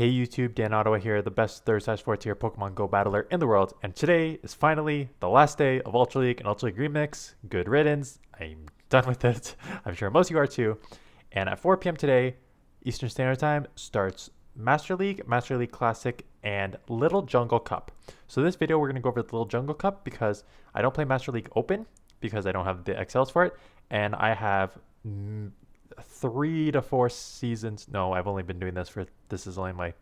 Hey YouTube, Dan Ottawa here, the best third slash fourth tier Pokemon Go battler in the world, and today is finally the last day of Ultra League and Ultra League Remix. Good riddance. I'm done with it. I'm sure most of you are too. And at 4 p.m. today, Eastern Standard Time, starts Master League Classic, and Little Jungle Cup. So this video, we're going to go over the Little Jungle Cup because I don't play Master League Open because I don't have the XLs for it, and I have 3 to 4 seasons. No, I've only been doing this is only my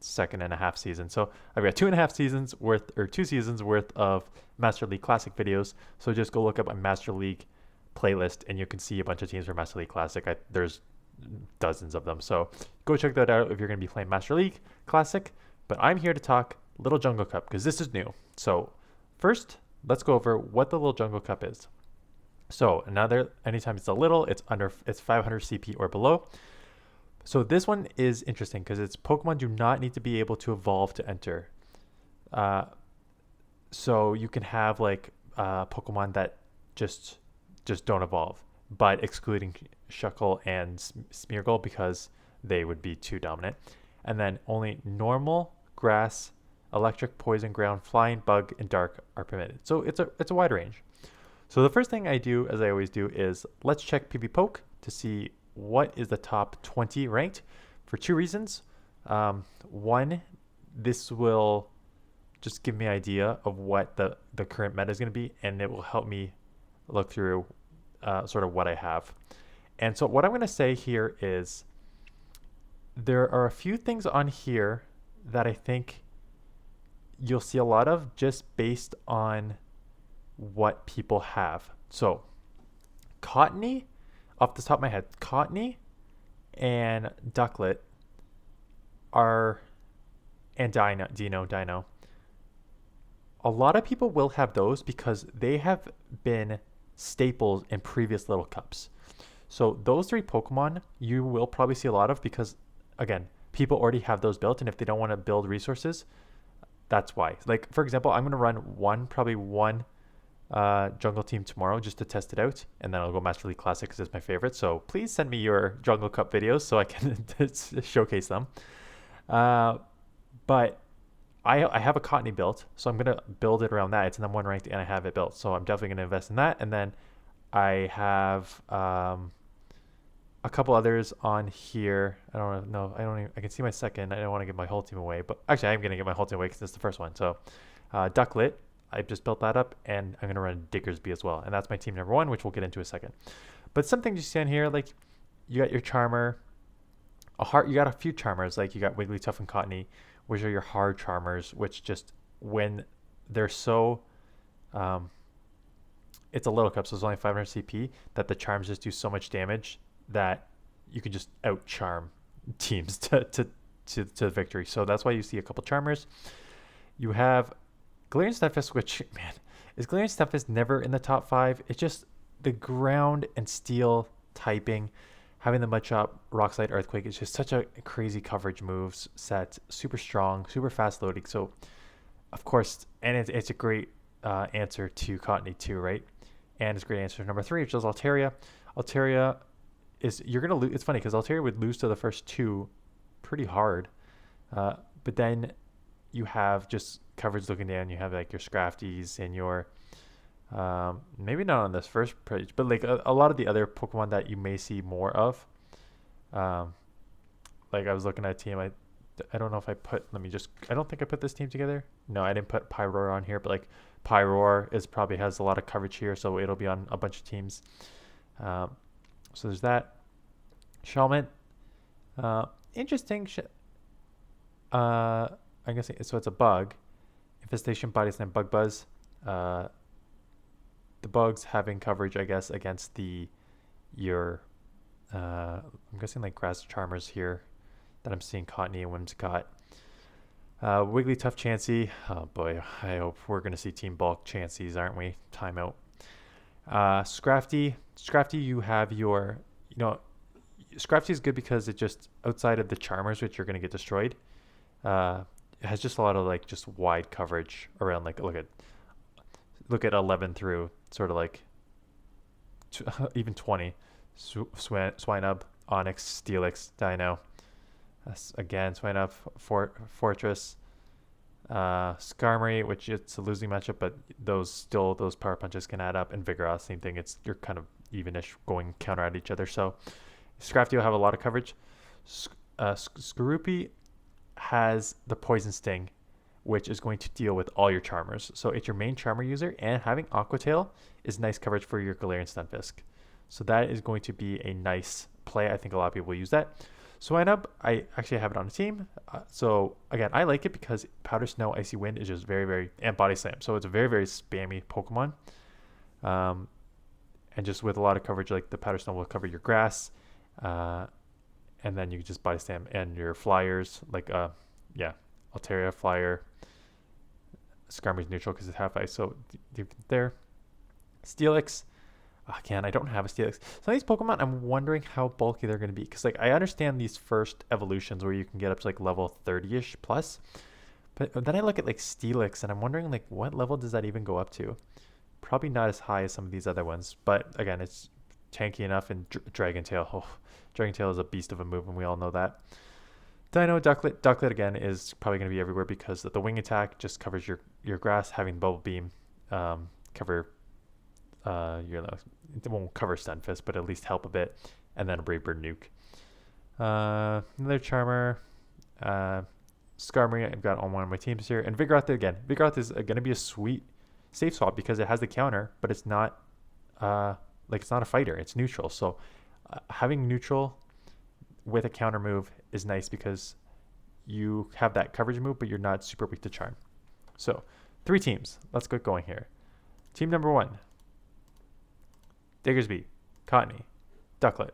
second and a half season. So I've got 2.5 seasons worth, or 2 seasons worth of Master League Classic videos. So just go look up my Master League playlist and you can see a bunch of teams for Master League Classic. There's dozens of them. So go check that out if you're going to be playing Master League Classic. But I'm here to talk Little Jungle Cup because this is new. So first, let's go over what the Little Jungle Cup is. So anytime it's it's 500 CP or below. So this one is interesting because its Pokemon do not need to be able to evolve to enter. So you can have Pokemon that just don't evolve, but excluding Shuckle and Smeargle because they would be too dominant. And then only normal, grass, electric, poison, ground, flying, bug, and dark are permitted. So it's a wide range. So the first thing I do, as I always do, is let's check PvPoke to see what is the top 20 ranked for 2 reasons. One, this will just give me an idea of what the current meta is going to be, and it will help me look through sort of what I have. And so what I'm going to say here is there are a few things on here that I think you'll see a lot of just based on what people have. So Cottony, off the top of my head, Cottony and Ducklet and Dino. A lot of people will have those because they have been staples in previous Little Cups. So those 3 Pokemon you will probably see a lot of because, again, people already have those built, and if they don't want to build resources, that's why. Like, for example, I'm going to run probably one jungle team tomorrow just to test it out, and then I'll go Master League Classic because it's my favorite. So please send me your Jungle Cup videos so I can showcase them. But I have a Cottony built, so I'm gonna build it around that. It's number 1 ranked, and I have it built, so I'm definitely gonna invest in that. And then I have a couple others on here. I don't know. I can see my second. I don't want to give my whole team away, but actually I'm gonna give my whole team away because it's the first one. So Ducklet, I just built that up, and I'm going to run Diggersby as well. And that's my team number 1, which we'll get into in a second. But some things you see on here, like you got your Charmer, you got a few Charmers, like you got Wigglytuff and Cottony, which are your hard Charmers, which just, when they're so, it's a Little Cup, so it's only 500 CP, that the Charms just do so much damage that you can just out-charm teams to victory. So that's why you see a couple Charmers. You have Galarian Stunfisk, which, man, is Galarian Stunfisk never in the top 5? It's just the ground and steel typing, having the Mudshot, Rock Slide, Earthquake. It's just such a crazy coverage moves set, super strong, super fast loading. So, of course, and it's a great answer to Cottony too, right? And it's a great answer to number 3, which is Altaria. Altaria is, you're going to lose. It's funny because Altaria would lose to the first 2 pretty hard. But then you have just coverage looking down. You have like your Scrafties and your maybe not on this first page, but like a lot of the other Pokemon that you may see more of. Like I was looking at a team. I don't know if I don't think I put this team together. No, I didn't put Pyroar on here, but like Pyroar probably has a lot of coverage here, so it'll be on a bunch of teams. So there's that. Shelmet, interesting. I guess so. It's a bug. Infestation, Body Slam, Bug Buzz. The bugs having coverage, I guess, against I'm guessing like Grass Charmers here that I'm seeing Cottony and Whimsicott. Wigglytuff, Chansey. Oh boy, I hope we're going to see Team Bulk Chanseys, aren't we? Timeout. Scrafty, you have your, Scrafty is good because it just, outside of the Charmers, which are going to get destroyed, it has just a lot of like just wide coverage around, like look at 11 through sort of like even 20. Swinub, Onyx, Steelix, Dino. Again, Swain up, Fortress, Skarmory, which it's a losing matchup, but those power punches can add up. And Vigoroth, same thing. You're kind of evenish going counter at each other. So Scrafty will have a lot of coverage. Skorupi has the Poison Sting, which is going to deal with all your Charmers. So it's your main Charmer user, and having Aqua Tail is nice coverage for your Galarian Stunfisk. So that is going to be a nice play. I think a lot of people will use that. Swinub, I actually have it on the team. So again, I like it because Powder Snow, Icy Wind is just very, and Body Slam. So it's a very spammy Pokemon. And just with a lot of coverage, like the Powder Snow will cover your grass. And then you just Body Slam and your flyers, like, Altaria, Flyer. Skarmory's neutral because it's half ice. So there. Steelix. Again, I don't have a Steelix. Some of these Pokemon, I'm wondering how bulky they're going to be. Because like I understand these first evolutions where you can get up to like level 30-ish plus. But then I look at like Steelix and I'm wondering like what level does that even go up to? Probably not as high as some of these other ones. But again, it's tanky enough. And Dragon Tail. Oh, Dragon Tail is a beast of a move and we all know that. Dino, Ducklet. Ducklet again is probably going to be everywhere because the wing attack just covers your grass. Having Bubble Beam cover it won't cover Stunfisk, but at least help a bit. And then a Brave Bird Nuke. Another Charmer. Skarmory, I've got on one of my teams here. And Vigoroth again. Vigoroth is going to be a sweet safe swap because it has the counter, but it's not it's not a fighter. It's neutral. So having neutral with a counter move is nice because you have that coverage move, but you're not super weak to Charm. So 3 teams. Let's get going here. Team number 1. Diggersby, Cottony, Ducklet.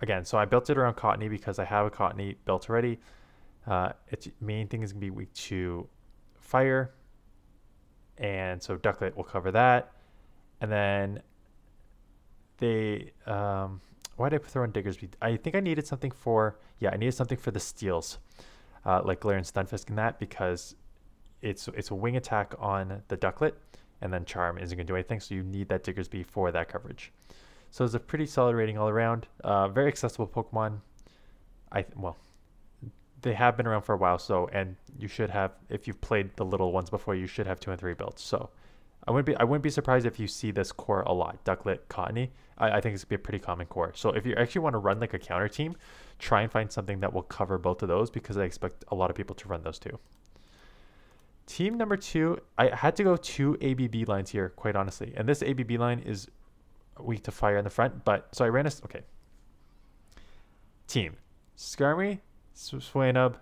Again, so I built it around Cottony because I have a Cottony built already. Its main thing is going to be weak to fire. And so Ducklet will cover that. And then why did I throw in Diggersby? I think I needed something for the steals. Like Galarian Stunfisk and that because it's a wing attack on the Ducklet. And then Charm isn't going to do anything, so you need that Diggersby for that coverage. So it's a pretty solid rating all around. Very accessible Pokemon. They have been around for a while, and you should have, if you've played the little ones before, you should have 2 and 3 builds. So I wouldn't be surprised if you see this core a lot. Ducklet, Cottony. I think it's going to be a pretty common core. So if you actually want to run like a counter team, try and find something that will cover both of those because I expect a lot of people to run those too. Team number 2, I had to go 2 ABB lines here, quite honestly. And this ABB line is weak to fire in the front, so I ran okay. Team. Skarmory, Swinub,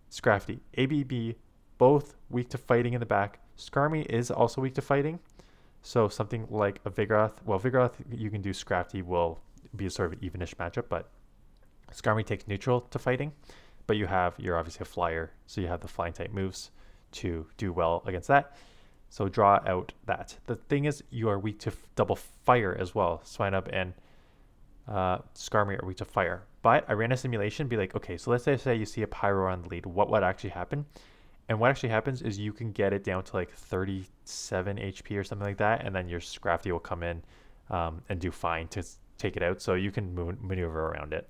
Scrafty. ABB, both weak to fighting in the back. Skarmory is also weak to fighting. So something like a Vigoroth. Well, Vigoroth, you can do Scrafty will be a sort of evenish matchup, but Skarmory takes neutral to fighting. But you're obviously a flyer, so you have the flying type moves to do well against that. So draw out that. The thing is, you are weak to double fire as well. Swinub and Skarmory are weak to fire. But I ran a simulation, be like, okay, so let's say you see a Pyro on the lead. What would actually happen? And what actually happens is you can get it down to like 37 HP or something like that, and then your Scrafty will come in and do fine to take it out. So you can maneuver around it.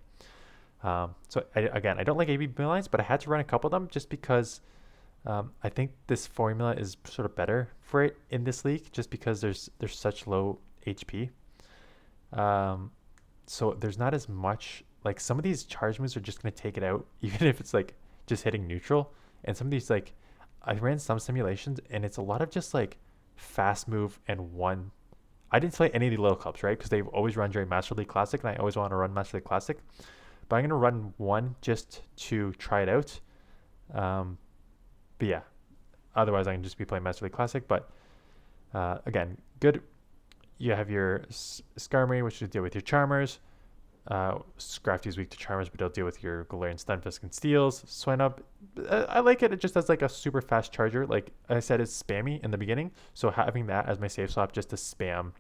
So I don't like ABB lines, but I had to run a couple of them just because I think this formula is sort of better for it in this league, just because there's such low HP. So there's not as much, like some of these charge moves are just going to take it out, even if it's like just hitting neutral. And some of these, like I ran some simulations and it's a lot of just like fast move and one. I didn't play any of the little clubs, right? Because they've always run during Master League Classic and I always want to run Master League Classic. But I'm going to run one just to try it out. But yeah, otherwise I can just be playing Master League Classic. But again, good. You have your Skarmory, which will deal with your Charmers. Scrafty is weak to Charmers, but it'll deal with your Galarian Stunfisk and Steels. Swinub, I like it. It just has like a super fast charger. Like I said, it's spammy in the beginning. So having that as my safe swap just to spam,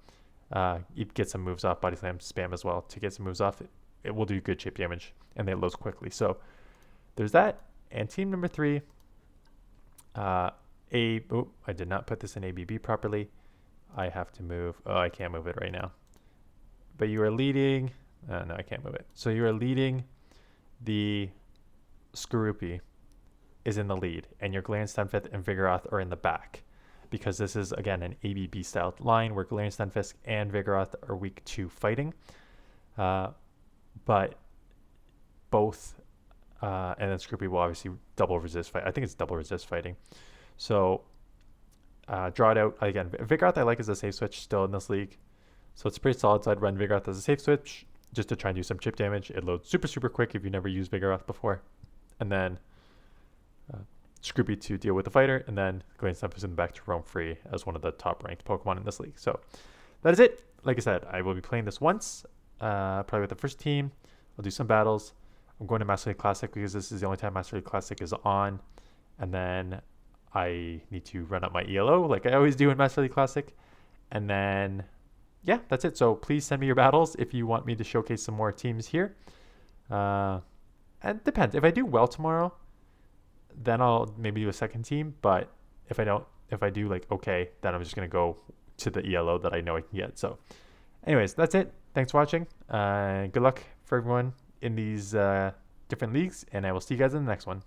you get some moves off. Body Slam spam as well to get some moves off. It will do good chip damage and they load quickly. So there's that. And team number 3, I did not put this in ABB properly. I have to move. Oh, I can't move it right now. But you are leading. No, I can't move it. So you are leading the Skorupi is in the lead, and your Galarian Stunfisk and Vigoroth are in the back, because this is again an ABB style line where Galarian Stunfisk and Vigoroth are weak to fighting, but both and then Skorupi will obviously double resist fight. I think it's double resist fighting. So draw it out again. Vigoroth I like as a safe switch still in this league, so it's pretty solid. So I'd run Vigoroth as a safe switch just to try and do some chip damage. It loads super quick if you never used Vigoroth before, and then Skorupi to deal with the fighter, and then Galarian Stunfisk in the back to roam free as one of the top ranked Pokemon in this league. So that is it. Like I said, I will be playing this once, probably with the first team. I'll do some battles. I'm going to Master League Classic because this is the only time Master League Classic is on, and then I need to run up my ELO like I always do in Master League Classic, and then yeah, that's it. So please send me your battles if you want me to showcase some more teams here. And it depends. If I do well tomorrow, then I'll maybe do a second team. But if I do like okay, then I'm just gonna go to the ELO that I know I can get. So anyways, that's it. Thanks for watching. Good luck for everyone in these different leagues, and I will see you guys in the next one.